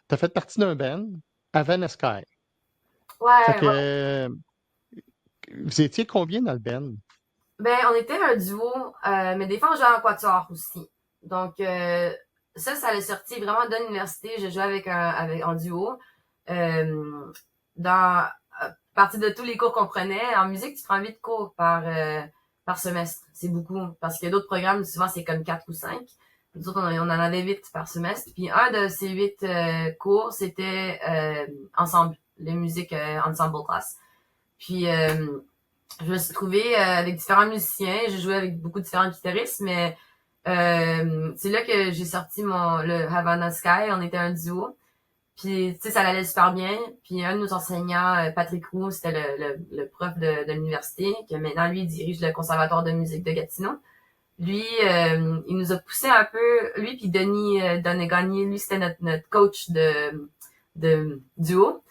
t'as fait partie d'un band, Havana Sky. Fait Ouais, que, ouais. vous étiez combien dans le band? Ben, on était un duo, mais des fois, on jouait en quatuor aussi. Donc, ça l'a sorti vraiment de l'université. Je jouais avec en duo. Euh, dans, à partir de tous les cours qu'on prenait, en musique, tu prends 8 cours par semestre. C'est beaucoup. Parce que d'autres programmes, souvent, c'est comme 4 ou 5. Nous autres, on en avait 8 par semestre. Puis un de ces 8 cours, c'était ensemble, les musiques ensemble class. Puis je me suis trouvée avec différents musiciens. J'ai joué avec beaucoup de différents guitaristes, mais c'est là que j'ai sorti le Havana Sky. On était un duo. Puis, tu sais, ça allait super bien. Puis, un de nos enseignants, Patrick Roux, c'était le prof de l'université, que maintenant, lui, il dirige le conservatoire de musique de Gatineau. Lui, il nous a poussé un peu, lui puis Denis Donnet-Gagné, lui, c'était notre coach de duo.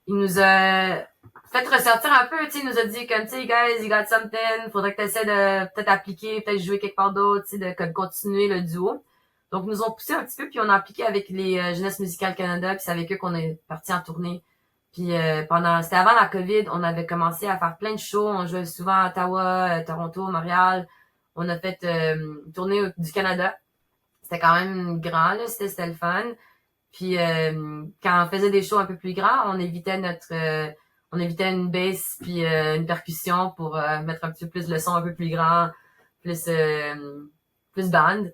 Il nous a fait ressortir un peu, tu sais, il nous a dit comme, tu sais, guys, you got something, faudrait que tu essaies de peut-être appliquer, peut-être jouer quelque part d'autre, tu sais, de comme continuer le duo. Donc, ils nous ont poussé un petit peu, puis on a appliqué avec les Jeunesse musicale Canada, puis c'est avec eux qu'on est parti en tournée. Puis c'était avant la COVID, on avait commencé à faire plein de shows, on jouait souvent à Ottawa, Toronto, Montréal. On a fait une tournée du Canada. C'était quand même grand, là, c'était le fun. Puis quand on faisait des shows un peu plus grands, on évitait une bass puis une percussion pour mettre un petit peu plus le son un peu plus grand, plus plus band.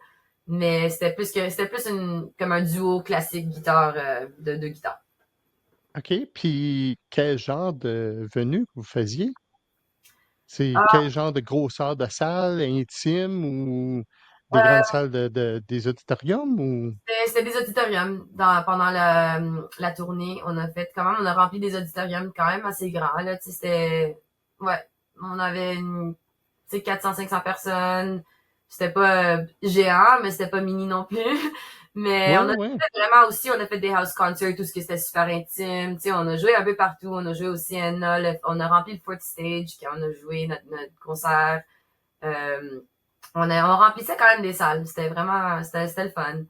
Mais c'était plus comme un duo classique guitare de deux guitares. OK. Puis, quel genre de venue que vous faisiez? C'est Ah, quel genre de grosseur de salle, intime ou des grandes euh, salles des auditoriums ou? c'était des auditoriums pendant la tournée. On a fait quand même, on a rempli des auditoriums quand même assez grands là. Tu sais, ouais, on avait tu sais 400 500 personnes. C'était pas géant, mais c'était pas mini non plus. Mais on Ouais, a ouais. fait vraiment aussi, on a fait des house concerts, tout ce qui était super intime. Tu sais, on a joué un peu partout. On a joué au CNA, on a rempli le Fourth Stage quand on a joué notre concert. Euh, on remplissait quand même des salles. C'était le fun.